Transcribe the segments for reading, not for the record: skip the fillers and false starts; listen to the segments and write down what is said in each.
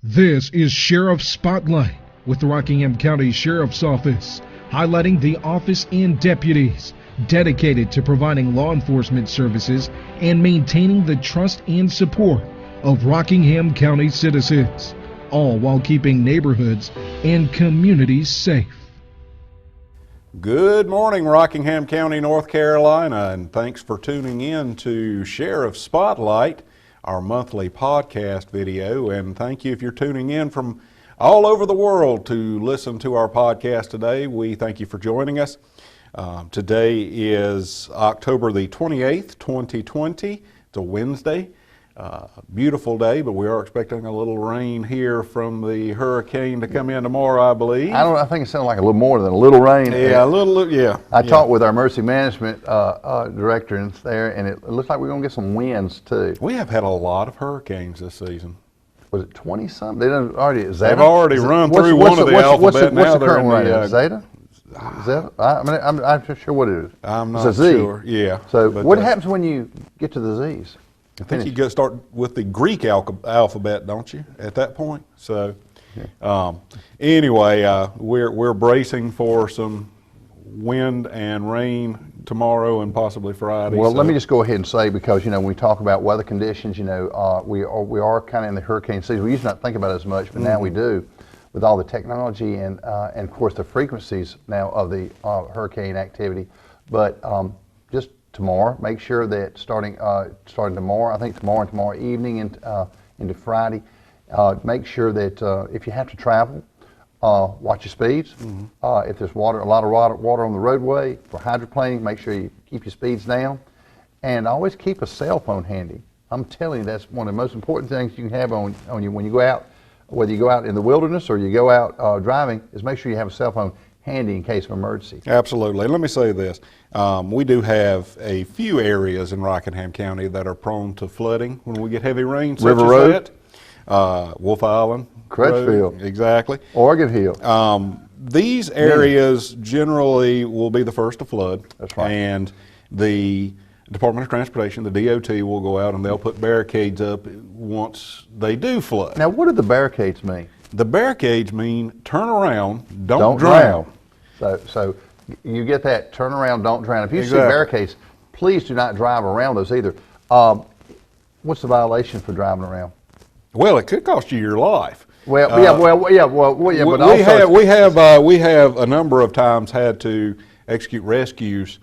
This is Sheriff Spotlight with the Rockingham County Sheriff's Office, highlighting the office and deputies dedicated to providing law enforcement services and maintaining the trust and support of Rockingham County citizens, all while keeping neighborhoods and communities safe. Good morning, Rockingham County, North Carolina, and thanks for tuning in to Sheriff Spotlight, our monthly podcast video. And thank you if you're tuning in from all over the world to listen to our podcast today. We thank you for joining us. Today is October the 28th, 2020. It's a Wednesday. Beautiful day, but we are expecting a little rain here from the hurricane to come in tomorrow, I believe. I think it sounded like a little more than a little rain. Yeah, a little, yeah. I talked with our emergency management director and there, and it looks like we're going to get some winds too. We have had a lot of hurricanes this season. Was it 20-something? They've already run through one of the alphabet. What's the now current they're in one? Zeta? Zeta? I'm not sure what it is. I'm it's not a Z. sure. Yeah. So what happens when you get to the Z's? I think you go start with the Greek alphabet, don't you? At that point. So, anyway, we're bracing for some wind and rain tomorrow and possibly Friday. Well, let me just go ahead and say, because when we talk about weather conditions, we are kind of in the hurricane season. We used to not think about it as much, but now we do, with all the technology and of course the frequencies now of the hurricane activity. But just tomorrow, make sure that starting tomorrow, I think tomorrow evening into Friday, make sure that if you have to travel, watch your speeds. If there's a lot of water on the roadway for hydroplaning, make sure you keep your speeds down, and always keep a cell phone handy. I'm telling you, that's one of the most important things you can have on you when you go out, whether you go out in the wilderness or you go out driving, is make sure you have a cell phone handy in case of emergency. Absolutely. Let me say this. We do have a few areas in Rockingham County that are prone to flooding when we get heavy rain. River such Road? as that. Wolf Island. Crutchfield. Road, exactly. Oregon Hill. These areas generally will be the first to flood. That's right. And the Department of Transportation, the DOT, will go out and they'll put barricades up once they do flood. Now, what do the barricades mean? The barricades mean turn around, don't drown. drown. So you get that, turn around, don't drown. If you see Exactly. barricades, please do not drive around those either. What's the violation for driving around? Well, it could cost you your life. Well, but also we have a number of times had to execute rescues,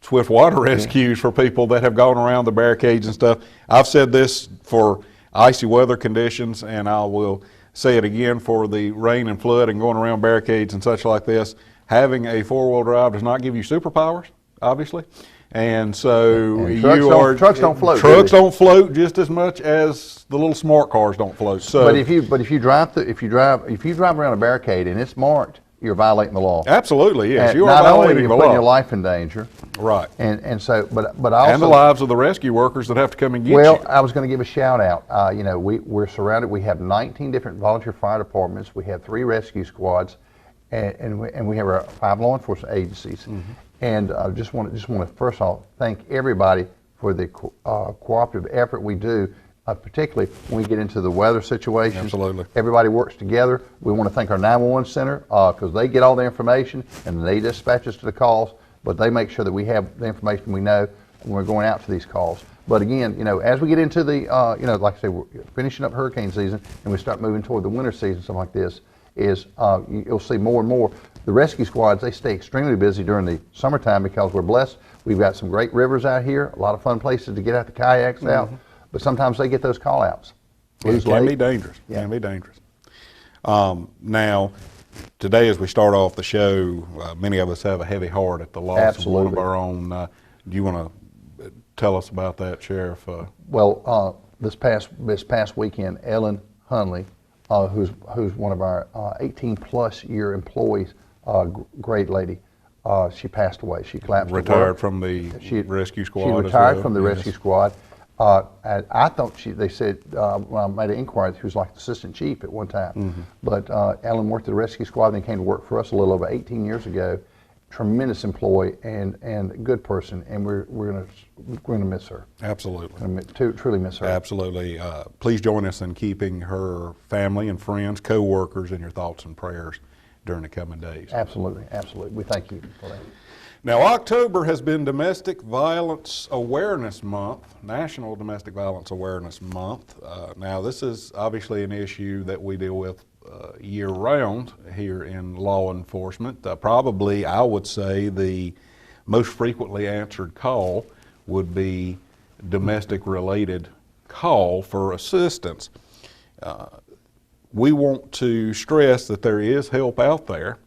swift water rescues for people that have gone around the barricades and stuff. I've said this for icy weather conditions, and I will say it again for the rain and flood and going around barricades and such like this. Having a four-wheel drive does not give you superpowers, obviously. And so trucks don't float. Trucks don't float just as much as the little smart cars don't float. So, but if you drive around a barricade and it's marked, you're violating the law. Absolutely, yes, And you are not only violating you're the putting law. your life in danger, Right. and so but also And the lives of the rescue workers that have to come and get you. Well, I was going to give a shout out. We're surrounded. We have 19 different volunteer fire departments. We have 3 rescue squads, and we have our 5 law enforcement agencies. And just want to first of all thank everybody for the cooperative effort we do, particularly when we get into the weather situations. Absolutely. Everybody works together. We want to thank our 911 center because they get all the information and they dispatch us to the calls, but they make sure that we have the information we know when we're going out to these calls. But again, as we get into the, like I say, we're finishing up hurricane season and we start moving toward the winter season, something like this, you'll see more and more. The rescue squads, they stay extremely busy during the summertime because we're blessed. We've got some great rivers out here, a lot of fun places to get out the kayaks out, but sometimes they get those call outs. It can be dangerous. Yeah. Can be dangerous. Now, today as we start off the show, many of us have a heavy heart at the loss of one of our own. Do you want to tell us about that, Sheriff? Well, this past weekend, Ellen Hunley, who's one of our 18-plus year employees, great lady, she passed away. She collapsed. Retired from the rescue squad. She retired from the rescue squad. I thought they said when I made an inquiry, she was like the assistant chief at one time. But Ellen worked at the rescue squad, and then came to work for us a little over 18 years ago. tremendous employee and a good person, and we're gonna miss her. Absolutely. Truly miss her. Absolutely. Please join us in keeping her family and friends, co-workers in your thoughts and prayers during the coming days. Absolutely, absolutely. We thank you for that. Now, October has been Domestic Violence Awareness Month, National Domestic Violence Awareness Month. Now, this is obviously an issue that we deal with year-round here in law enforcement. Probably, I would say, the most frequently answered call would be domestic-related call for assistance. We want to stress that there is help out there.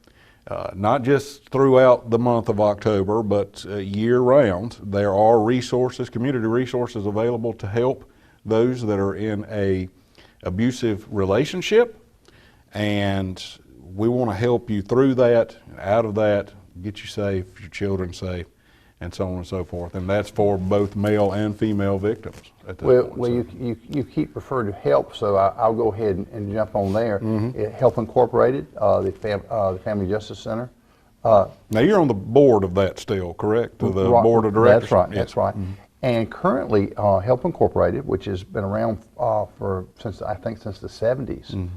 Not just throughout the month of October, but year-round. There are resources, community resources available to help those that are in a abusive relationship, and we want to help you through that, out of that, get you safe, your children safe, and so on and so forth. And that's for both male and female victims at this point. Well, you keep referring to HELP, so I'll go ahead and jump on there. HELP Incorporated, the Family Justice Center. Now, you're on the board of that still, correct? The board of directors? That's right, Yes. that's right. And currently, HELP Incorporated, which has been around since the 70s,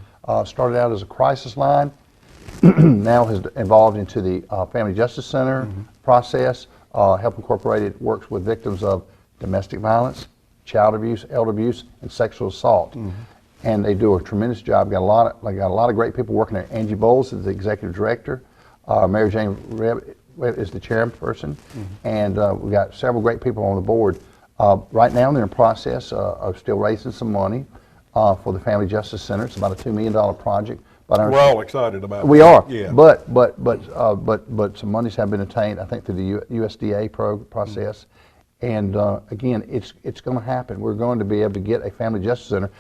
started out as a crisis line, now has evolved into the Family Justice Center process. HELP Incorporated works with victims of domestic violence, child abuse, elder abuse, and sexual assault. And they do a tremendous job. Got a lot of great people working there. Angie Bowles is the executive director. Mary Jane Rebb is the chairperson. And we've got several great people on the board. Right now they're in the process of still raising some money for the Family Justice Center. It's about a $2 million project. We're all excited about we that. are, Yeah. but some monies have been attained, I think, through the USDA process, and again, it's going to happen. We're going to be able to get a Family Justice Center.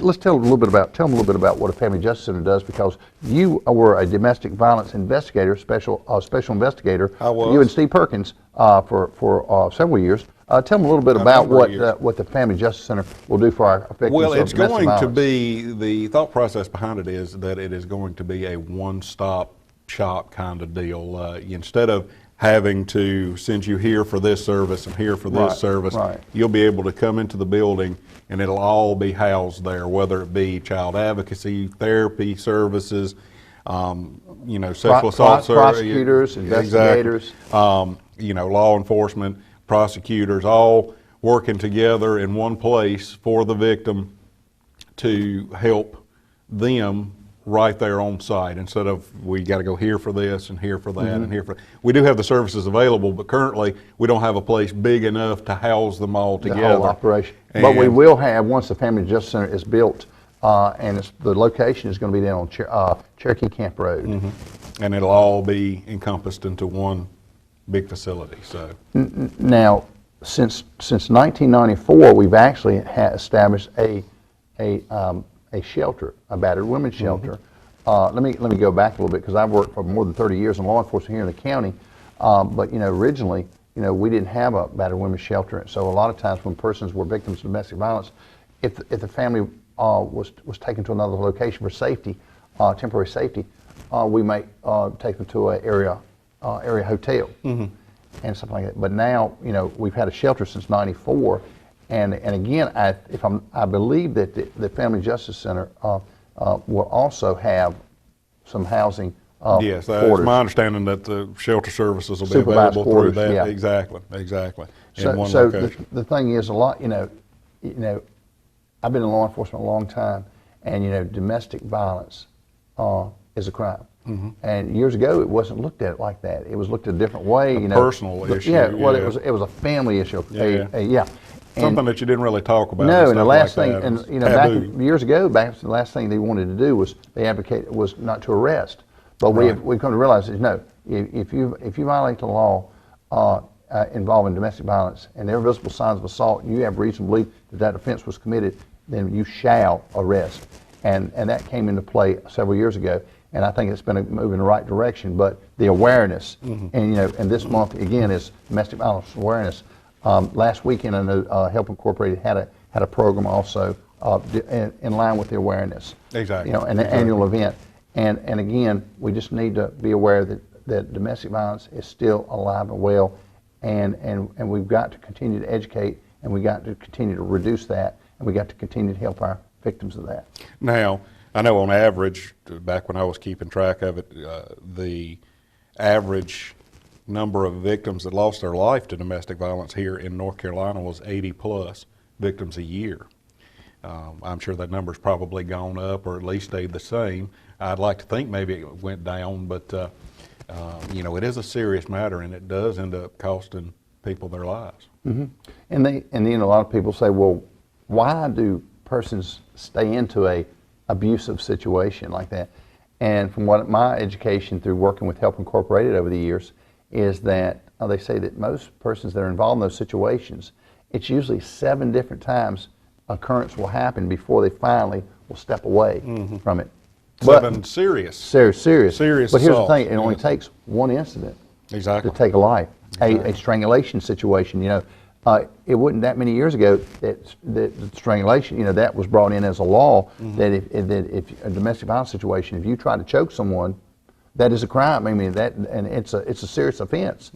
Let's tell them a little bit about what a Family Justice Center does, because you were a domestic violence investigator, special investigator. I was. You and Steve Perkins for several years. Tell them a little bit about what the Family Justice Center will do for our victims Well, of it's domestic going violence. to be, the thought process behind it is that it is going to be a one-stop shop kind of deal. Instead of having to send you here for this service and here for this service, you'll be able to come into the building and it'll all be housed there, whether it be child advocacy, therapy services, sexual assault prosecutors, investigators, exactly. Law enforcement, prosecutors, all working together in one place for the victim to help them right there on site, instead of we got to go here for this and here for that and here for. We do have the services available, but currently we don't have a place big enough to house them all together. The whole operation. But we will have, once the Family Justice Center is built, and the location is going to be down on Cherokee Camp Road. And it'll all be encompassed into one big facility. So now, since 1994, we've actually established a shelter, a battered women's shelter. Let me go back a little bit, because I've worked for more than 30 years in law enforcement here in the county. But originally, we didn't have a battered women's shelter. So a lot of times when persons were victims of domestic violence, if the family was taken to another location for safety, temporary safety, we might take them to an area hotel and something like that. But now, we've had a shelter since '94, and again, I believe that the Family Justice Center will also have some housing. Yes, it's my understanding that the shelter services will be Supervised available quarters, through that. yeah. Exactly. In So, one so location. the thing is, a lot, I've been in law enforcement a long time, and domestic violence is a crime. And years ago, it wasn't looked at like that. It was looked at a different way. A personal issue. Yeah, well, yeah. it was a family issue. Yeah. Something that you didn't really talk about. No, and the last like thing, that. and back years ago, the last thing they wanted to do was was not to arrest. But we've come to realize is no, if you violate the law involving domestic violence and there are visible signs of assault, and you have reason to believe that offense was committed, then you shall arrest. And that came into play several years ago, and I think it's been a move in the right direction. But the awareness, and this month again is domestic violence awareness. Last weekend, I know HELP Incorporated had a program also in line with the awareness. Exactly. An annual event. And again, we just need to be aware that domestic violence is still alive and well, and we've got to continue to educate, and we've got to continue to reduce that, and we've got to continue to help our victims of that. Now, I know on average, back when I was keeping track of it, the average number of victims that lost their life to domestic violence here in North Carolina was 80 plus victims a year. I'm sure that number's probably gone up or at least stayed the same. I'd like to think maybe it went down, but you know, it is a serious matter, and it does end up costing people their lives. Mm-hmm. And then a lot of people say, well, why do persons stay into a abusive situation like that? And from what my education through working with Help Incorporated over the years is that they say that most persons that are involved in those situations, it's usually 7 different times occurrence will happen before they finally will step away from it. 7 serious. Serious. Serious But here's the assaults, thing, it only takes one incident Exactly. to take a life. A strangulation situation, you know, it wasn't that many years ago that strangulation, you know, that was brought in as a law that if a domestic violence situation, if you try to choke someone, that is a crime. I mean, and it's a serious offense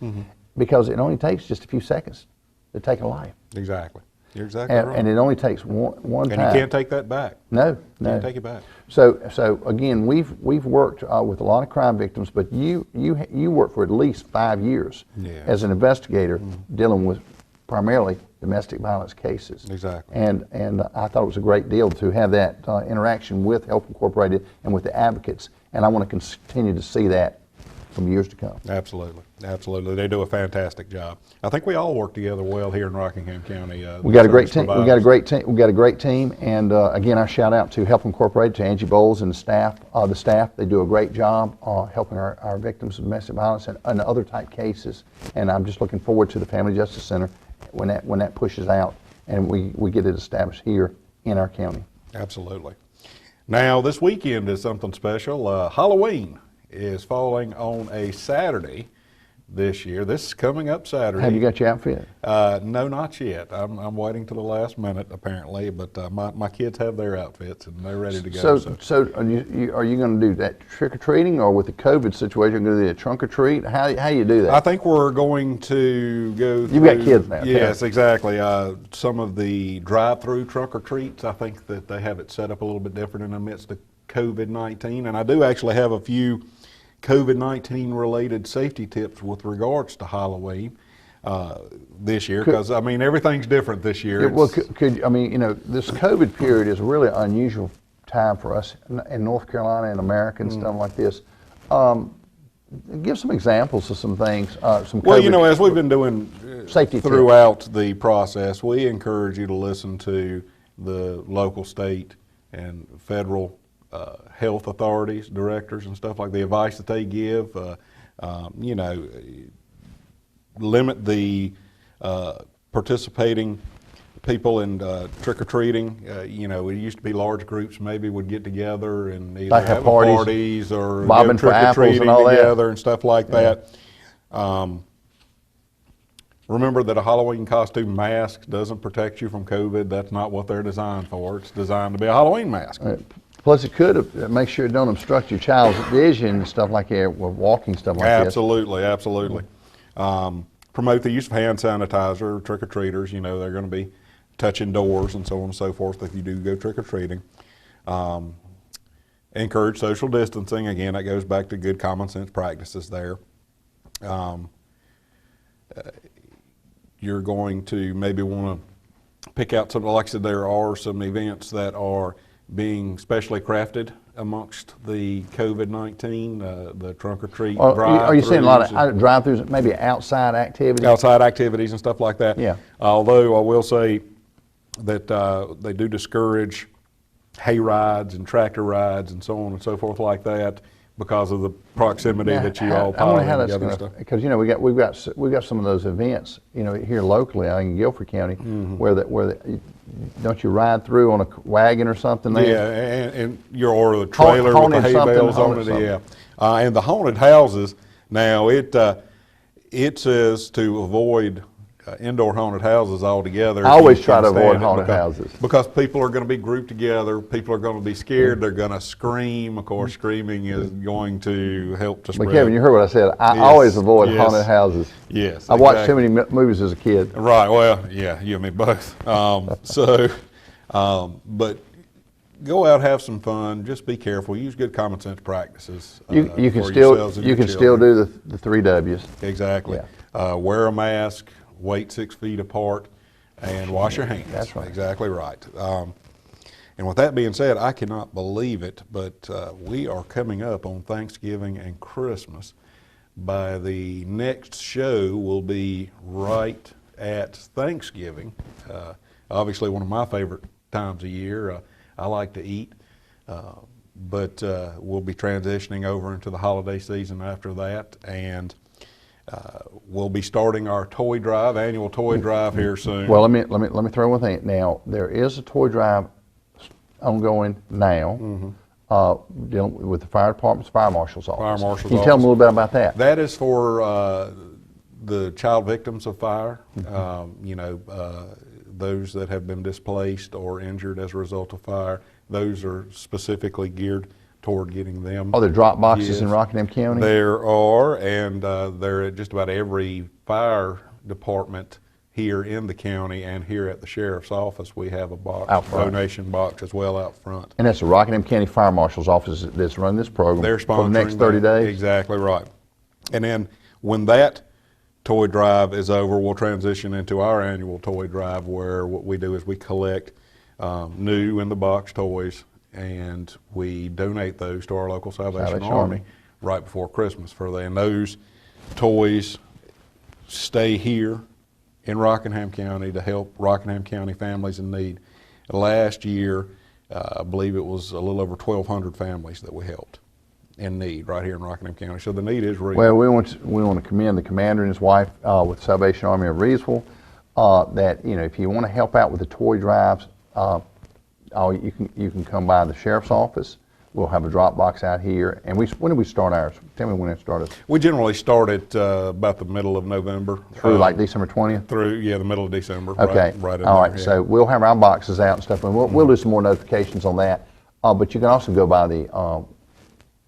because it only takes just a few seconds to take a life. Exactly. You're exactly right. And it only takes one time. And you can't take that back. No. You can't take it back. So again, we've worked with a lot of crime victims, but you worked for at least 5 years as an investigator dealing with primarily domestic violence cases. Exactly. And I thought it was a great deal to have that interaction with Help Incorporated and with the advocates, and I want to continue to see that from years to come. Absolutely. Absolutely. They do a fantastic job. I think we all work together well here in Rockingham County. We got a great team. We got a great team. And again, our shout out to Help Incorporated, to Angie Bowles and the staff. They do a great job helping our victims of domestic violence and other type cases. And I'm just looking forward to the Family Justice Center when that pushes out and we get it established here in our county. Absolutely. Now, this weekend is something special. Halloween is falling on a Saturday this year. This is coming up Saturday. Have you got your outfit? No, not yet. I'm waiting to the last minute apparently, but my kids have their outfits and they're ready to go. So are you going to do that trick or treating, or with the COVID situation, you're going to do a trunk or treat? How you do that? I think we're going to go. You've got kids now. Yes, exactly. Some of the drive-through trunk or treats, I think that they have it set up a little bit different in the midst of COVID-19, and I do actually have a few COVID-19 related safety tips with regards to Halloween this year, because I mean everything's different this year. Well, I mean, you know, this COVID period is a really unusual time for us in North Carolina and America and stuff like this. Give some examples of some things. Some well, COVID you know, as we've been doing safety throughout the process, we encourage you to listen to the local, state, and federal health authorities, directors, and stuff like the advice that they give. You know, limit the participating people in trick-or-treating. You know, it used to be large groups maybe would get together and either have parties or bobbing for apples and all together that. And stuff like that. Remember that a Halloween costume mask doesn't protect you from COVID. That's not what they're designed for. It's designed to be a Halloween mask. Plus, it could make sure it don't obstruct your child's vision and stuff like that, with walking stuff like that. Absolutely. Promote the use of hand sanitizer. Trick-or-treaters, you know, they're going to be touching doors and so on and so forth if you do go trick-or-treating. Encourage social distancing. Again, that goes back to good common sense practices there. You're going to maybe want to pick out some, like I said, there are some events that are being specially crafted amongst the COVID-19, the trunk or treat drive-throughs. Are you saying a lot of drive-throughs, maybe outside activities? Outside activities and stuff like that. Yeah. Although I will say that they do discourage hay rides and tractor rides and so on and so forth like that because of the proximity that you all pile in together and stuff. Because you know we've got some of those events, you know, here locally in Guilford County where don't you ride through on a wagon or something there? Yeah, and or the trailer with the hay bales on it. Yeah, and the haunted houses. Now it says to avoid indoor haunted houses altogether. I always You try can to avoid stand it haunted because- houses. Because people are going to be grouped together. People are going to be scared. They're going to scream. Of course, screaming is going to help to spread. But Kevin, you heard what I said. I Yes, always avoid yes. haunted houses. Yes, I watched too exactly. many movies as a kid. Right. Well, yeah, you and me both. But go out, have some fun. Just be careful. Use good common sense practices. You can for still yourselves and you your can still children. do the 3 W's. Exactly. Wear a mask. Wait 6 feet apart, and wash your hands. That's right. Exactly right. And with that being said, I cannot believe it, but we are coming up on Thanksgiving and Christmas. By the next show will be right at Thanksgiving. Obviously, one of my favorite times of year. I like to eat, but we'll be transitioning over into the holiday season after that, and we'll be starting our toy drive, annual toy drive here soon. Well, let me throw one thing. Now there is a toy drive ongoing now, dealing with the fire department's fire marshal's office. Fire marshal's Can you tell them a office. little bit about that? That is for the child victims of fire, those that have been displaced or injured as a result of fire. Those are specifically geared toward getting them. Are there drop boxes Yes. in Rockingham County? There are, and they're at just about every fire department here in the county, and here at the sheriff's office we have a box, Out front. donation box as well out front. And that's the Rockingham County Fire Marshal's office that's running this program They're for the next sponsoring 30 that. days. Exactly right. And then when that toy drive is over, we'll transition into our annual toy drive, where what we do is we collect new in the box toys, and we donate those to our local Salvation Army right before Christmas for them. And those toys stay here in Rockingham County to help Rockingham County families in need. Last year, I believe it was a little over 1,200 families that we helped in need right here in Rockingham County. So the need is real. Well, we want to commend the commander and his wife with Salvation Army of Reedsville. That if you want to help out with the toy drives, you can come by the sheriff's office. We'll have a drop box out here. And when do we start ours? Tell me when it started. We generally start at about the middle of November. Through like December 20th? Through, the middle of December. Okay. Right in All there, right. yeah. So we'll have our boxes out and stuff, and we'll do some more notifications on that. But you can also go by the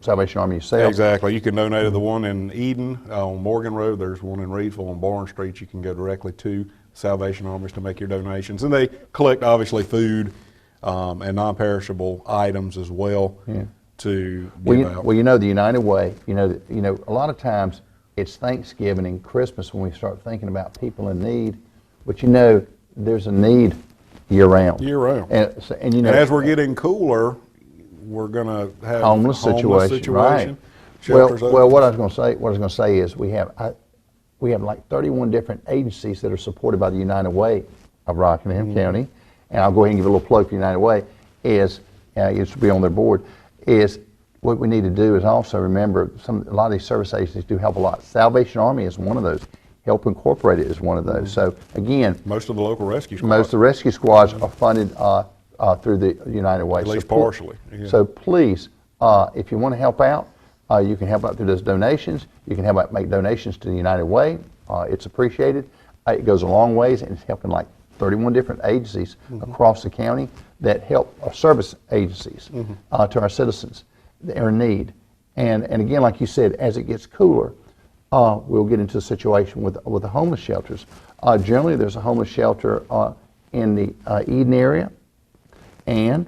Salvation Army yourself. Exactly. You can donate to the one in Eden on Morgan Road. There's one in Reedsville on Barn Street. You can go directly to Salvation Armies to make your donations. And they collect, obviously, food and non-perishable items as well to give out. Well, the United Way, a lot of times it's Thanksgiving and Christmas when we start thinking about people in need. But there's a need year-round. Year-round. And as we're getting cooler, we're going to have homeless situation. Right. Shelters Well, open. what I was going to say is we have like 31 different agencies that are supported by the United Way of Rockingham County, and I'll go ahead and give a little plug for United Way. It used to be on their board. Is what we need to do is also remember a lot of these service agencies do help a lot. Salvation Army is one of those. Help Incorporated is one of those. So again, most of the local rescue squads. most of the rescue squads are funded through the United Way. At least partially. Yeah. So please, if you want to help out, you can help out through those donations. You can help out make donations to the United Way. It's appreciated. It goes a long ways, and it's helping like 31 different agencies across the county that help service agencies to our citizens that are in need. And again, like you said, as it gets cooler, we'll get into a situation with the homeless shelters. Generally, there's a homeless shelter in the Eden area. And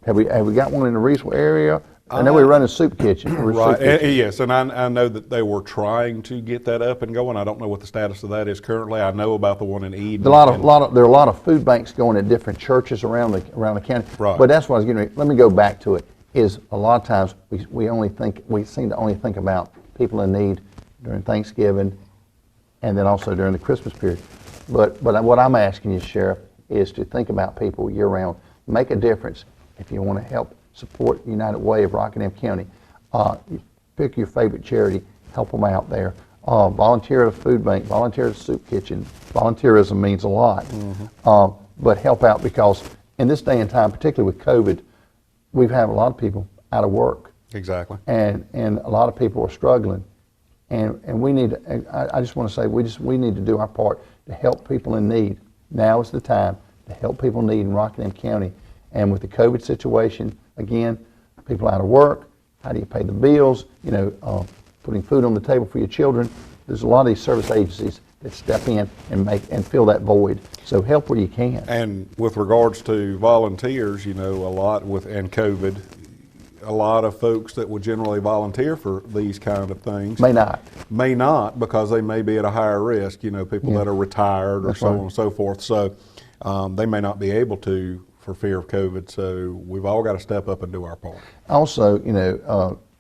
have we got one in the Reedsville area? I know we run a soup kitchen. Right. Yes, and I know that they were trying to get that up and going. I don't know what the status of that is currently. I know about the one in Eden. There are a lot of food banks going at different churches around the county. Right. But that's what I was getting ready. Let me go back to it. Is a lot of times we seem to only think about people in need during Thanksgiving, and then also during the Christmas period. But what I'm asking you, Sheriff, is to think about people year round. Make a difference. If you want to help support United Way of Rockingham County, pick your favorite charity, help them out there. Volunteer at a food bank, volunteer at a soup kitchen. Volunteerism means a lot. But help out, because in this day and time, particularly with COVID, we've had a lot of people out of work. Exactly. And a lot of people are struggling. And we need, I just want to say, we need to do our part to help people in need. Now is the time to help people in need in Rockingham County. And with the COVID situation, again, people out of work, how do you pay the bills, putting food on the table for your children. There's a lot of these service agencies that step in and fill that void. So help where you can. And with regards to volunteers, a lot and COVID, a lot of folks that would generally volunteer for these kind of things May not because they may be at a higher risk, people that are retired or so on and so forth. So they may not be able to for fear of COVID. So we've all got to step up and do our part. Also,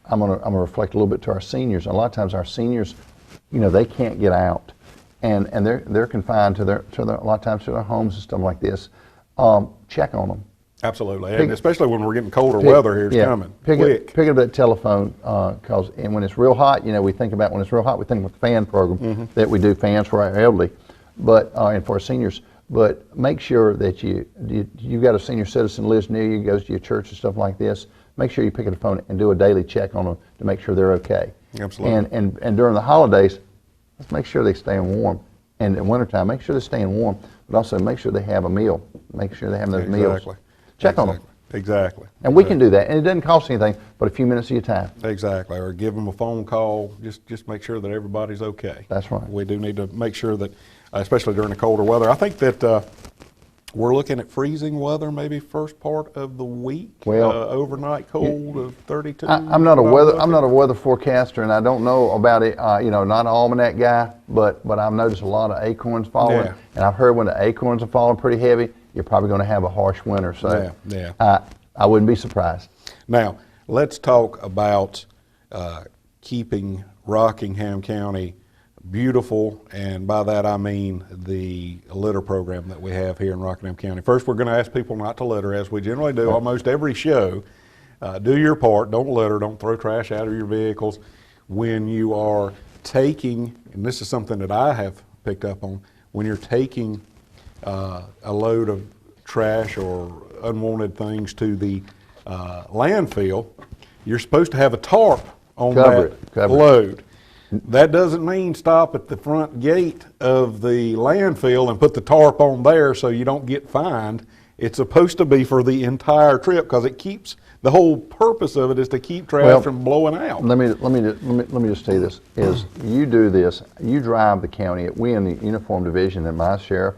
I'm gonna reflect a little bit to our seniors. A lot of times our seniors, they can't get out, and they're confined to their a lot of times to their homes and stuff like this. Check on them. Absolutely, and especially when we're getting colder weather here, it's coming quick. Pick up that telephone, because when it's real hot, we think about when it's real hot, we think about the fan program that we do, fans for our elderly, but and for our seniors. But make sure that you've got a senior citizen who lives near you, goes to your church and stuff like this. Make sure you pick up the phone and do a daily check on them to make sure they're okay. Absolutely. And during the holidays, let's make sure they stay warm. And in wintertime, make sure they're staying warm, but also make sure they have a meal. Make sure they have those meals. Check on them. Exactly. And we can do that. And it doesn't cost anything but a few minutes of your time. Exactly. Or give them a phone call. Just make sure that everybody's okay. That's right. We do need to make sure that, especially during the colder weather. I think that we're looking at freezing weather maybe first part of the week. Well, overnight cold of 32. I'm not a weather forecaster, and I don't know about it. Not an almanac guy, but I've noticed a lot of acorns falling, and I've heard when the acorns are falling pretty heavy, you're probably going to have a harsh winter. So I wouldn't be surprised. Now let's talk about keeping Rockingham County beautiful, and by that I mean the litter program that we have here in Rockingham County. First, we're going to ask people not to litter, as we generally do almost every show. Do your part. Don't litter. Don't throw trash out of your vehicles. When you are taking, and this is something that I have picked up on, when you're taking a load of trash or unwanted things to the landfill, you're supposed to have a tarp on that load. That doesn't mean stop at the front gate of the landfill and put the tarp on there so you don't get fined. It's supposed to be for the entire trip, because it keeps, the whole purpose of it is to keep trash from blowing out. Let me just tell you this, is you do this, you drive the county, we in the uniform division and my sheriff,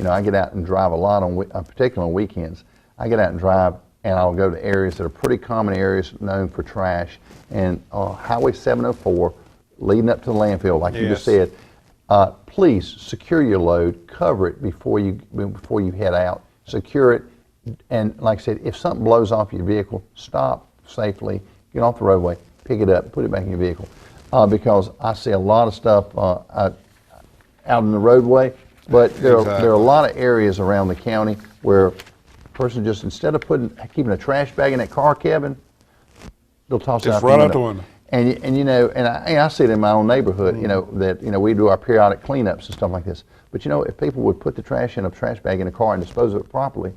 I get out and drive a lot particularly on weekends. I get out and drive, and I'll go to areas that are pretty common areas known for trash, and Highway 704, leading up to the landfill, like you just said, please secure your load, cover it before you head out. Secure it, and like I said, if something blows off your vehicle, stop safely, get off the roadway, pick it up, put it back in your vehicle. Because I see a lot of stuff out in the roadway, but there are a lot of areas around the county where a person just, instead of keeping a trash bag in that car cabin, they'll toss it out the window. Right out the window. And I see it in my own neighborhood, that we do our periodic cleanups and stuff like this. But if people would put the trash in a trash bag in a car and dispose of it properly,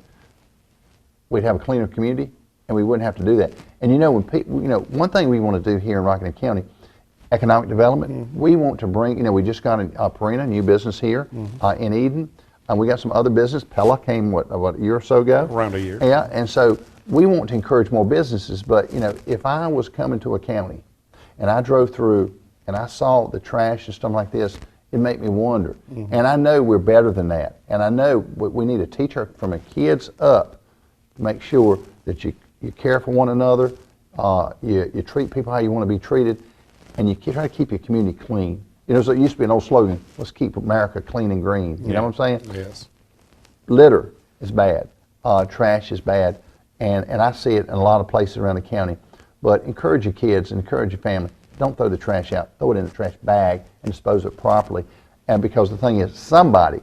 we'd have a cleaner community, and we wouldn't have to do that. And when people, one thing we want to do here in Rockingham County, economic development. We want to bring, we just got a Purina, new business here in Eden, and we got some other business. Pella came a year or so ago. Around a year. Yeah, and so we want to encourage more businesses. But if I was coming to a county and I drove through and I saw the trash and stuff like this, it'd make me wonder. And I know we're better than that. And I know we need to teach from the kids up to make sure that you care for one another, you treat people how you want to be treated, and you try to keep your community clean. So it used to be an old slogan, let's keep America clean and green. You know what I'm saying? Yes. Litter is bad. Trash is bad. And I see it in a lot of places around the county. But encourage your kids and encourage your family. Don't throw the trash out. Throw it in a trash bag and dispose of it properly. And because the thing is, somebody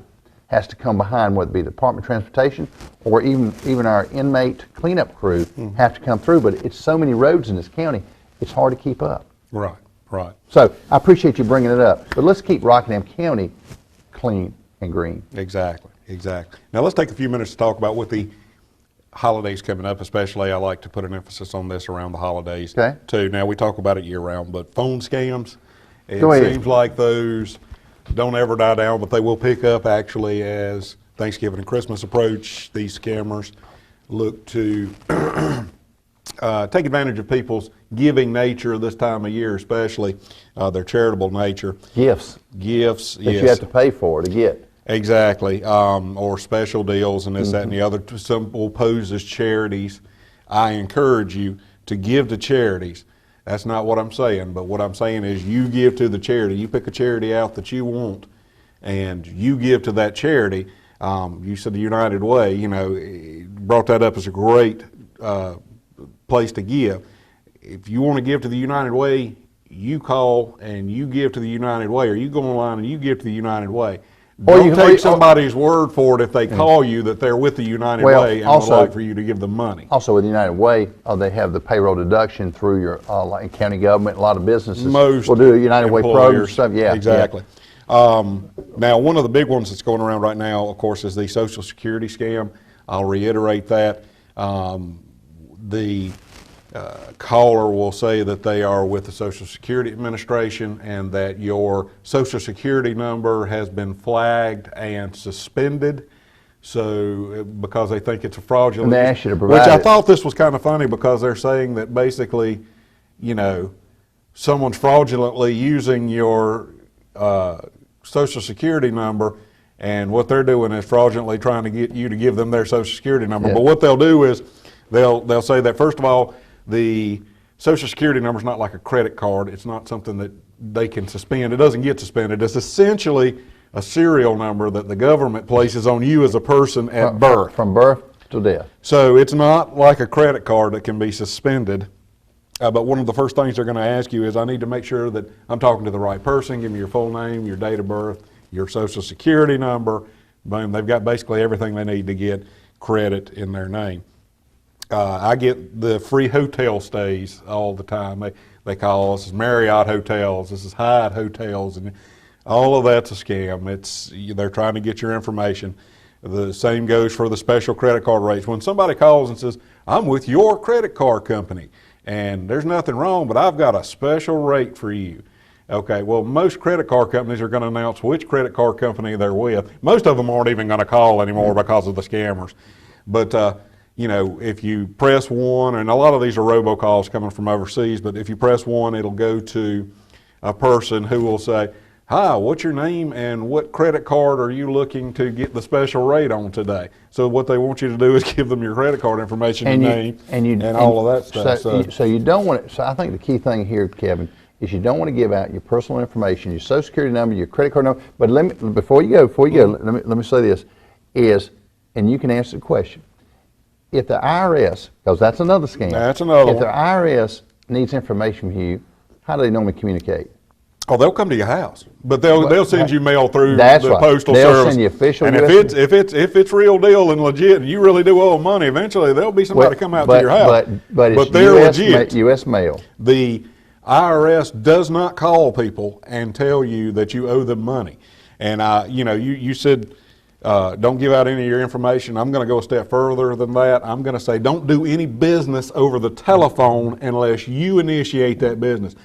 has to come behind, whether it be the Department of Transportation or even our inmate cleanup crew have to come through. But it's so many roads in this county, it's hard to keep up. Right, right. So I appreciate you bringing it up. But let's keep Rockingham County clean and green. Exactly, exactly. Now let's take a few minutes to talk about what the holidays coming up, especially. I like to put an emphasis on this around the holidays too. Now we talk about it year round, but phone scams It Go ahead. seems like those don't ever die down, but they will pick up actually as Thanksgiving and Christmas approach. These scammers look to take advantage of people's giving nature this time of year, especially their charitable nature. Gifts Gifts, that yes. you have to pay for to get. Exactly, or special deals and this, that, and the other. Some will pose as charities. I encourage you to give to charities. That's not what I'm saying, but what I'm saying is you give to the charity. You pick a charity out that you want, and you give to that charity. You said the United Way, you know, brought that up as a great place to give. If you want to give to the United Way, you call and you give to the United Way, or you go online and you give to the United Way. Don't take somebody's word for it if they call you that they're with the United Way and would like for you to give them money. Also with the United Way, they have the payroll deduction through your like in county government. A lot of businesses will do a United Way program stuff. Yeah, exactly. Now, one of the big ones that's going around right now, of course, is the Social Security scam. I'll reiterate that. The caller will say that they are with the Social Security Administration and that your Social Security number has been flagged and suspended. So, because they think it's a fraudulent, and they ask you to provide which I it. thought this was kind of funny because they're saying that basically, you know, someone's fraudulently using your Social Security number, and what they're doing is fraudulently trying to get you to give them their Social Security number. Yeah. But what they'll do is they'll say that, first of all, the Social Security number is not like a credit card. It's not something that they can suspend. It doesn't get suspended. It's essentially a serial number that the government places on you as a person at birth. From birth to death. So it's not like a credit card that can be suspended. But one of the first things they're going to ask you is, I need to make sure that I'm talking to the right person. Give me your full name, your date of birth, your Social Security number. Boom, they've got basically everything they need to get credit in their name. I get the free hotel stays all the time. They call us Marriott hotels, this is Hyatt hotels, and all of that's a scam. They're trying to get your information. The same goes for the special credit card rates. When somebody calls and says, I'm with your credit card company, and there's nothing wrong, but I've got a special rate for you. Okay, well, most credit card companies are going to announce which credit card company they're with. Most of them aren't even going to call anymore because of the scammers. But, you know, if you press one, and a lot of these are robocalls coming from overseas, but if you press one, it'll go to a person who will say, hi, what's your name and what credit card are you looking to get the special rate on today? So what they want you to do is give them your credit card information, and name, and all of that stuff. So you don't want to, so I think the key thing here, Kevin, is you don't want to give out your personal information, your Social Security number, your credit card number. But before you go, let me say this, and you can answer the question. If the IRS, because that's another scam. That's another one. If the IRS needs information from you, how do they normally communicate? Oh, they'll come to your house, but they'll send you mail through That's the right. postal They'll service. send you official and US if it's real deal and legit, and you really do owe them money, eventually there'll be somebody come out to your house. But it's they're US, legit. U.S. mail. The IRS does not call people and tell you that you owe them money. And you said don't give out any of your information. I'm going to go a step further than that. I'm going to say don't do any business over the telephone unless you initiate that business.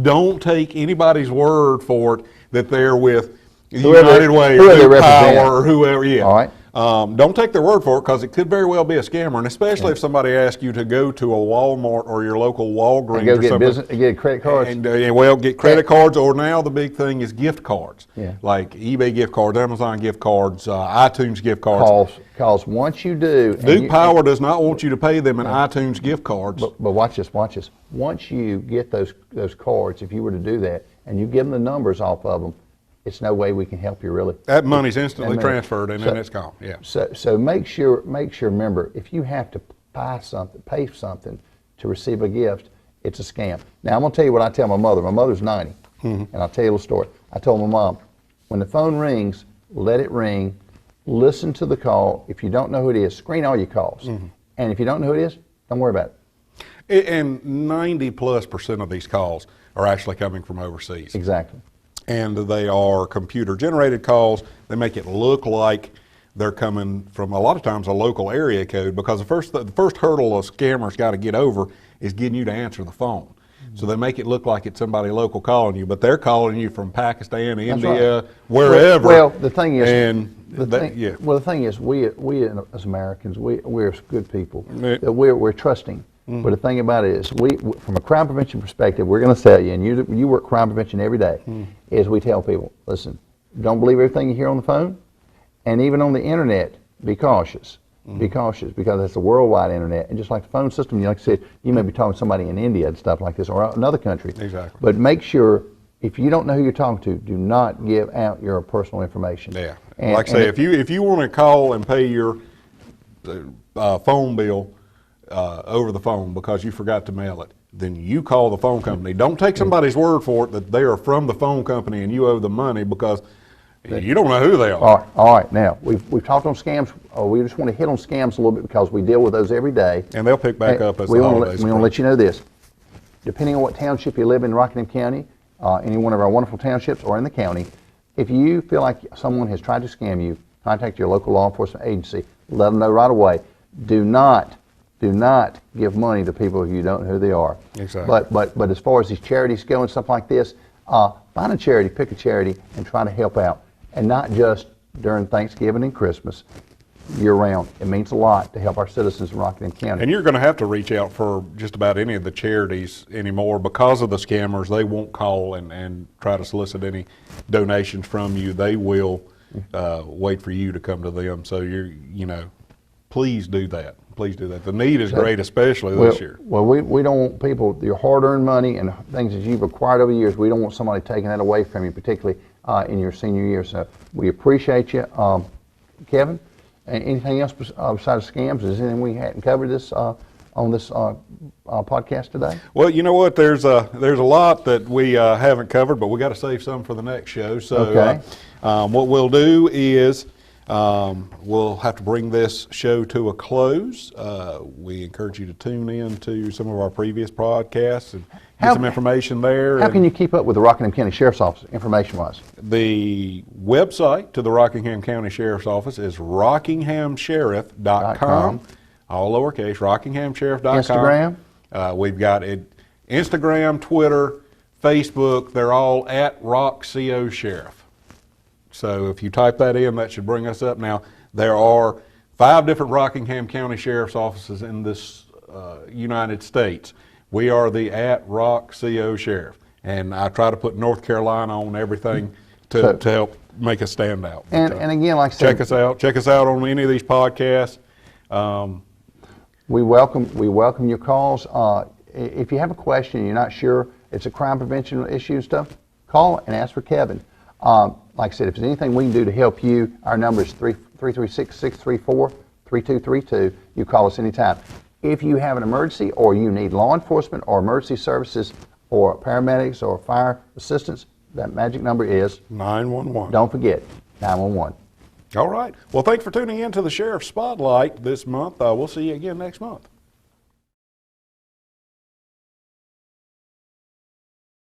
Don't take anybody's word for it that they're with United Way or New Power or whoever. Yeah. All right. Don't take their word for it, because it could very well be a scammer, and especially if somebody asks you to go to a Walmart or your local Walgreens and go or get something. get credit cards. And get credit cards, or now the big thing is gift cards. Yeah. Like eBay gift cards, Amazon gift cards, iTunes gift cards. Because once you do, Duke Power does not want you to pay them in iTunes gift cards. But watch this. Once you get those cards, if you were to do that, and you give them the numbers off of them, it's no way we can help you really. That money's instantly transferred, and then it's gone. Yeah. So make sure. Remember, if you have to pay something to receive a gift, it's a scam. Now I'm gonna tell you what I tell my mother. My mother's 90, and I'll tell you a little story. I told my mom, when the phone rings, let it ring. Listen to the call. If you don't know who it is, screen all your calls. And if you don't know who it is, don't worry about it. And 90+% of these calls are actually coming from overseas. Exactly. And they are computer-generated calls. They make it look like they're coming from, a lot of times, a local area code, because the first hurdle a scammer's got to get over is getting you to answer the phone. So they make it look like it's somebody local calling you, but they're calling you from Pakistan, That's India, right. wherever. Well, the thing is, and the thing is, we as Americans, we're good people. Yeah. That we're trusting. But the thing about it is, from a crime prevention perspective, we're going to tell you, and you work crime prevention every day, is we tell people, listen, don't believe everything you hear on the phone, and even on the internet, be cautious. Be cautious, because it's a worldwide internet, and just like the phone system, like I said, you may be talking to somebody in India and stuff like this, or another country. Exactly. But make sure, if you don't know who you're talking to, do not give out your personal information. Yeah. Like I say, if you want to call and pay your phone bill over the phone because you forgot to mail it, then you call the phone company. Don't take somebody's word for it that they are from the phone company and you owe them money, because you don't know who they are. All right. Now, we've talked on scams. We just want to hit on scams a little bit because we deal with those every day. And they'll pick back up as we the want holidays to let you know this. Depending on what township you live in Rockingham County, any one of our wonderful townships or in the county, if you feel like someone has tried to scam you, contact your local law enforcement agency. Let them know right away. Do not give money to people if you don't know who they are. Exactly. But as far as these charities go and stuff like this, find a charity, pick a charity, and try to help out. And not just during Thanksgiving and Christmas, year-round. It means a lot to help our citizens in Rockingham County. And you're going to have to reach out for just about any of the charities anymore because of the scammers. They won't call and try to solicit any donations from you. They will wait for you to come to them. So please do that. Please do that. The need is great, especially this year. Well, we don't want people, your hard-earned money and things that you've acquired over years, we don't want somebody taking that away from you, particularly in your senior year. So we appreciate you. Kevin, anything else besides scams? Is there anything we hadn't covered on this podcast today? Well, you know what? There's a lot that we haven't covered, but we got to save some for the next show. So okay. What we'll do is we'll have to bring this show to a close. We encourage you to tune in to some of our previous podcasts and get some information there. How can you keep up with the Rockingham County Sheriff's Office information-wise? The website to the Rockingham County Sheriff's Office is rockinghamsheriff.com. All lowercase, rockinghamsheriff.com. Instagram? We've got Instagram, Twitter, Facebook. They're all at RockCO Sheriff. So if you type that in, that should bring us up. Now, there are 5 different Rockingham County Sheriff's Offices in this United States. We are the at RockCO Sheriff. And I try to put North Carolina on everything to help make us stand out. And again, like I said, check us out. Check us out on any of these podcasts. We welcome your calls. If you have a question, you're not sure, it's a crime prevention issue and stuff, call and ask for Kevin. Like I said, if there's anything we can do to help you, our number is 336-634-3232. You call us anytime. If you have an emergency or you need law enforcement or emergency services or paramedics or fire assistance, that magic number is 911. Don't forget, 911. All right. Well, thanks for tuning in to the Sheriff's Spotlight this month. We'll see you again next month.